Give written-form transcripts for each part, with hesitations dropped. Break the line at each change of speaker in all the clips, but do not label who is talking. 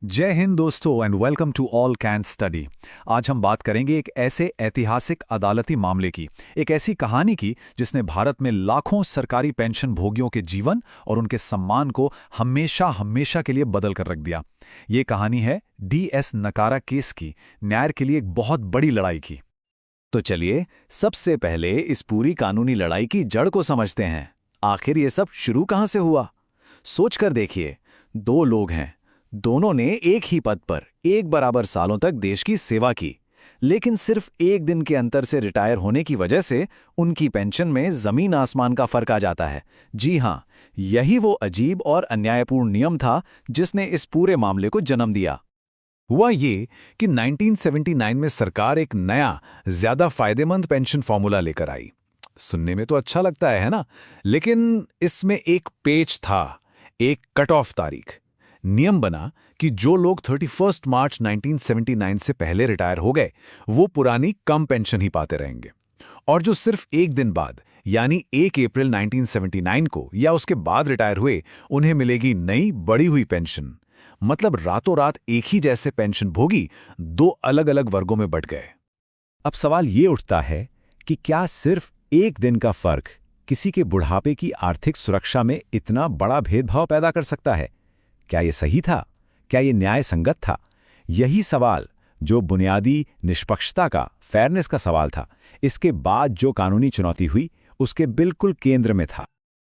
जय हिंद दोस्तों and welcome to all can study. आज हम बात करेंगे एक ऐसे ऐतिहासिक अदालती मामले की, एक ऐसी कहानी की जिसने भारत में लाखों सरकारी पेंशन भोगियों के जीवन और उनके सम्मान को हमेशा हमेशा के लिए बदल कर रख दिया। ये कहानी है DS नकारा केस की, न्याय के लिए एक बहुत बड़ी लड़ाई की।
तो चलिए सबसे पहले इस पूरी कानूनी लड़ाई की जड़ को समझते हैं। आखिर ये सब शुरू कहां से हुआ? सोचकर देखिए, दो लोग हैं, दोनों ने एक ही पद पर एक बराबर सालों तक देश की सेवा की, लेकिन सिर्फ एक दिन के अंतर से रिटायर होने की वजह से उनकी पेंशन में जमीन आसमान का फर्क आ जाता है। जी हां, यही वो अजीब और अन्यायपूर्ण नियम था जिसने इस पूरे मामले को जन्म दिया।
हुआ ये कि 1979 में सरकार एक नया, ज्यादा फायदेमंद पेंशन फॉर्मूला लेकर आई। सुनने में तो अच्छा लगता है ना? लेकिन इसमें एक पेच था, एक कट ऑफ तारीख। नियम बना कि जो लोग 31 मार्च 1979 से पहले रिटायर हो गए, वो पुरानी कम पेंशन ही पाते रहेंगे, और जो सिर्फ एक दिन बाद यानी 1 अप्रैल 1979 को या उसके बाद रिटायर हुए, उन्हें मिलेगी नई बढ़ी हुई पेंशन। मतलब रातों रात एक ही जैसे पेंशन भोगी दो अलग अलग वर्गों में बंट गए।
अब सवाल ये उठता है कि क्या सिर्फ एक दिन का फर्क किसी के बुढ़ापे की आर्थिक सुरक्षा में इतना बड़ा भेदभाव पैदा कर सकता है? क्या ये सही था? क्या ये न्याय संगत था? यही सवाल, जो बुनियादी निष्पक्षता का, फेयरनेस का सवाल था, इसके बाद जो कानूनी चुनौती हुई उसके बिल्कुल केंद्र में था।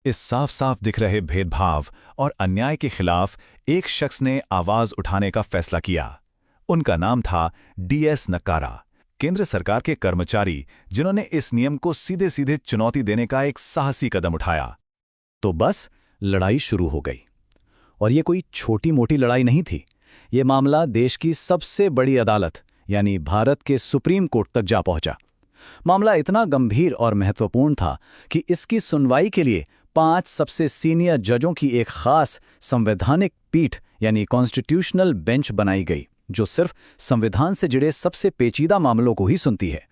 इस साफ साफ दिख रहे भेदभाव और अन्याय के खिलाफ एक शख्स ने आवाज उठाने का फैसला किया। उनका नाम था DS नकारा, केंद्र सरकार के कर्मचारी, जिन्होंने इस नियम को सीधे सीधे चुनौती देने का एक साहसी कदम उठाया।
तो बस लड़ाई शुरू हो गई। और ये कोई छोटी मोटी लड़ाई नहीं थी। ये मामला देश की सबसे बड़ी अदालत यानी भारत के सुप्रीम कोर्ट तक जा पहुंचा। मामला इतना गंभीर और महत्वपूर्ण था कि इसकी सुनवाई के लिए 5 सबसे सीनियर जजों की एक खास संवैधानिक पीठ यानी कॉन्स्टिट्यूशनल बेंच बनाई गई, जो सिर्फ संविधान से जुड़े सबसे पेचीदा मामलों को ही सुनती है।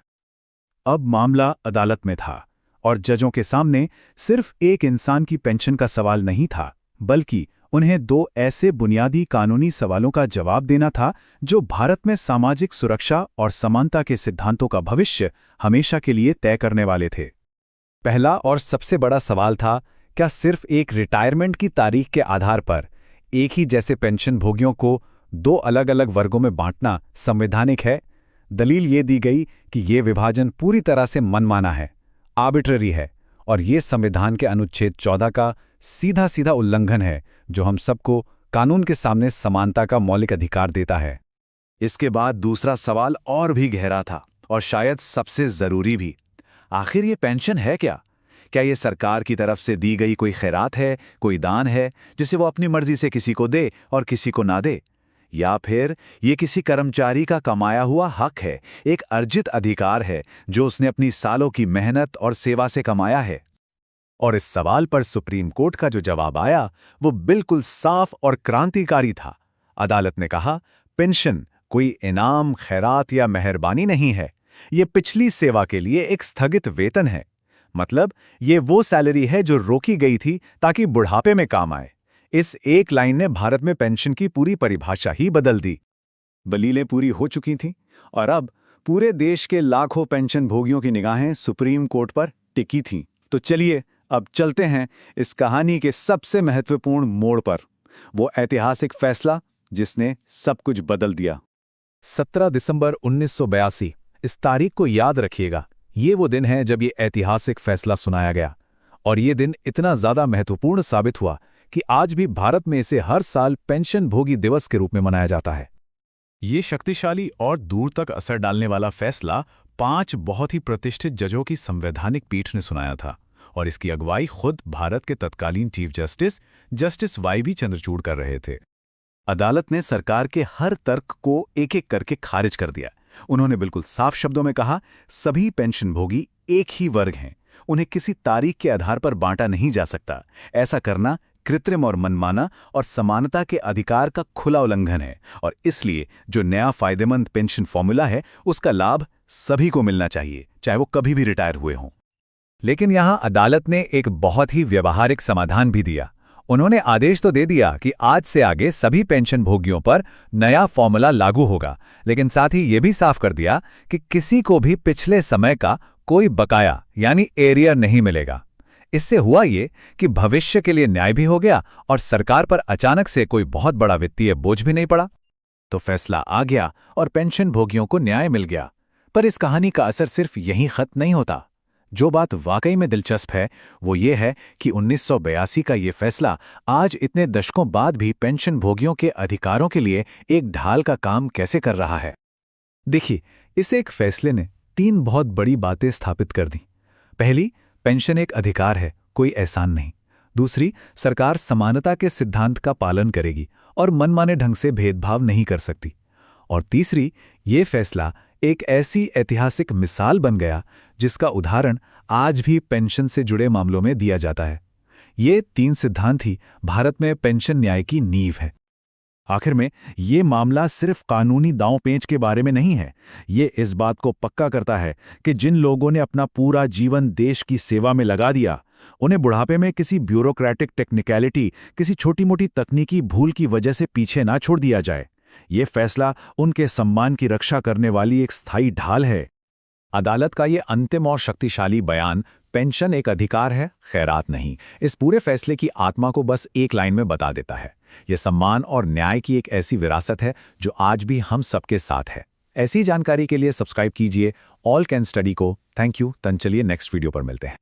अब मामला अदालत में था, और जजों के सामने सिर्फ एक इंसान की पेंशन का सवाल नहीं था, बल्कि उन्हें 2 ऐसे बुनियादी कानूनी सवालों का जवाब देना था जो भारत में सामाजिक सुरक्षा और समानता के सिद्धांतों का भविष्य हमेशा के लिए तय करने वाले थे।
पहला और सबसे बड़ा सवाल था, क्या सिर्फ एक रिटायरमेंट की तारीख के आधार पर एक ही जैसे पेंशन भोगियों को 2 अलग अलग वर्गों में बांटना संवैधानिक है? दलील ये दी गई कि ये विभाजन पूरी तरह से मनमाना है, आर्बिट्ररी है, और ये संविधान के अनुच्छेद 14 का सीधा सीधा उल्लंघन है, जो हम सबको कानून के सामने समानता का मौलिक अधिकार देता है।
इसके बाद दूसरा सवाल और भी गहरा था, और शायद सबसे जरूरी भी। आखिर ये पेंशन है क्या? क्या ये सरकार की तरफ से दी गई कोई खैरात है, कोई दान है, जिसे वो अपनी मर्जी से किसी को दे और किसी को ना दे? या फिर ये किसी कर्मचारी का कमाया हुआ हक है, एक अर्जित अधिकार है जो उसने अपनी सालों की मेहनत और सेवा से कमाया है? और इस सवाल पर सुप्रीम कोर्ट का जो जवाब आया, वो बिल्कुल साफ और क्रांतिकारी था। अदालत ने कहा, पेंशन कोई इनाम, खैरात या मेहरबानी नहीं है। ये पिछली सेवा के लिए एक स्थगित वेतन है। मतलब ये वो सैलरी है जो रोकी गई थी ताकि बुढ़ापे में काम आए। इस एक लाइन ने भारत में पेंशन की पूरी परिभाषा ही बदल दी। दलीलें पूरी हो चुकी थीं, और अब पूरे देश के लाखों पेंशन भोगियों की निगाहें सुप्रीम कोर्ट पर टिकी थीं। तो चलिए अब चलते हैं इस कहानी के सबसे महत्वपूर्ण मोड़ पर, वो ऐतिहासिक फैसला जिसने सब कुछ बदल दिया।
17 दिसंबर 1982, इस तारीख को याद रखिएगा। ये वो दिन है जब ये ऐतिहासिक फैसला सुनाया गया, और ये दिन इतना ज्यादा महत्वपूर्ण साबित हुआ कि आज भी भारत में इसे हर साल पेंशन भोगी दिवस के रूप में मनाया जाता है।
ये शक्तिशाली और दूर तक असर डालने वाला फैसला 5 बहुत ही प्रतिष्ठित जजों की संवैधानिक पीठ ने सुनाया था, और इसकी अगुवाई खुद भारत के तत्कालीन चीफ जस्टिस YV चंद्रचूड़ कर रहे थे। अदालत ने सरकार के हर तर्क को एक एक करके खारिज कर दिया। उन्होंने बिल्कुल साफ शब्दों में कहा, सभी पेंशनभोगी एक ही वर्ग हैं, उन्हें किसी तारीख के आधार पर बांटा नहीं जा सकता। ऐसा करना कृत्रिम और मनमाना और समानता के अधिकार का खुला उल्लंघन है, और इसलिए जो नया फायदेमंद पेंशन फॉर्मूला है, उसका लाभ सभी को मिलना चाहिए, चाहे वो कभी भी रिटायर हुए हों।
लेकिन यहां अदालत ने एक बहुत ही व्यवहारिक समाधान भी दिया।
उन्होंने आदेश तो दे दिया कि आज से आगे सभी पेंशन भोगियों पर नया फॉर्मूला लागू होगा, लेकिन साथ ही ये भी साफ कर दिया कि किसी को भी पिछले समय का कोई बकाया यानी एरियर नहीं मिलेगा। इससे हुआ ये कि भविष्य के लिए न्याय भी हो गया और सरकार पर अचानक से कोई बहुत बड़ा वित्तीय बोझ भी नहीं पड़ा।
तो फैसला आ गया और पेंशन भोगियों को न्याय मिल गया। पर इस कहानी का असर सिर्फ यहीं खत्म नहीं होता। जो बात वाकई में दिलचस्प है वो ये है कि 1982 का ये फैसला आज इतने दशकों बाद भी पेंशन भोगियों के अधिकारों के लिए एक ढाल का काम कैसे कर रहा है।
देखिए, इस एक फैसले ने 3 बहुत बड़ी बातें स्थापित कर दी। पहली, पेंशन एक अधिकार है, कोई एहसान नहीं। दूसरी, सरकार समानता के सिद्धांत का पालन करेगी और मनमाने ढंग से भेदभाव नहीं कर सकती। और तीसरी, ये फैसला एक ऐसी ऐतिहासिक मिसाल बन गया जिसका उदाहरण आज भी पेंशन से जुड़े मामलों में दिया जाता है। ये 3 सिद्धांत ही भारत में पेंशन न्याय की नींव है।
आखिर में ये मामला सिर्फ कानूनी दांव-पेंच के बारे में नहीं है। ये इस बात को पक्का करता है कि जिन लोगों ने अपना पूरा जीवन देश की सेवा में लगा दिया, उन्हें बुढ़ापे में किसी ब्यूरोक्रेटिक टेक्निकलिटी, किसी छोटी-मोटी तकनीकी भूल की वजह से पीछे ना छोड़ दिया जाए। ये फैसला उनके सम्मान की रक्षा करने वाली एक स्थायी ढाल है।
अदालत का ये अंतिम और शक्तिशाली बयान, पेंशन एक अधिकार है, खैरात नहीं, इस पूरे फैसले की आत्मा को बस एक लाइन में बता देता है। ये सम्मान और न्याय की एक ऐसी विरासत है जो आज भी हम सबके साथ है। ऐसी जानकारी के लिए सब्सक्राइब कीजिए ऑल कैन स्टडी को। Thank you. चलिए नेक्स्ट वीडियो पर मिलते हैं।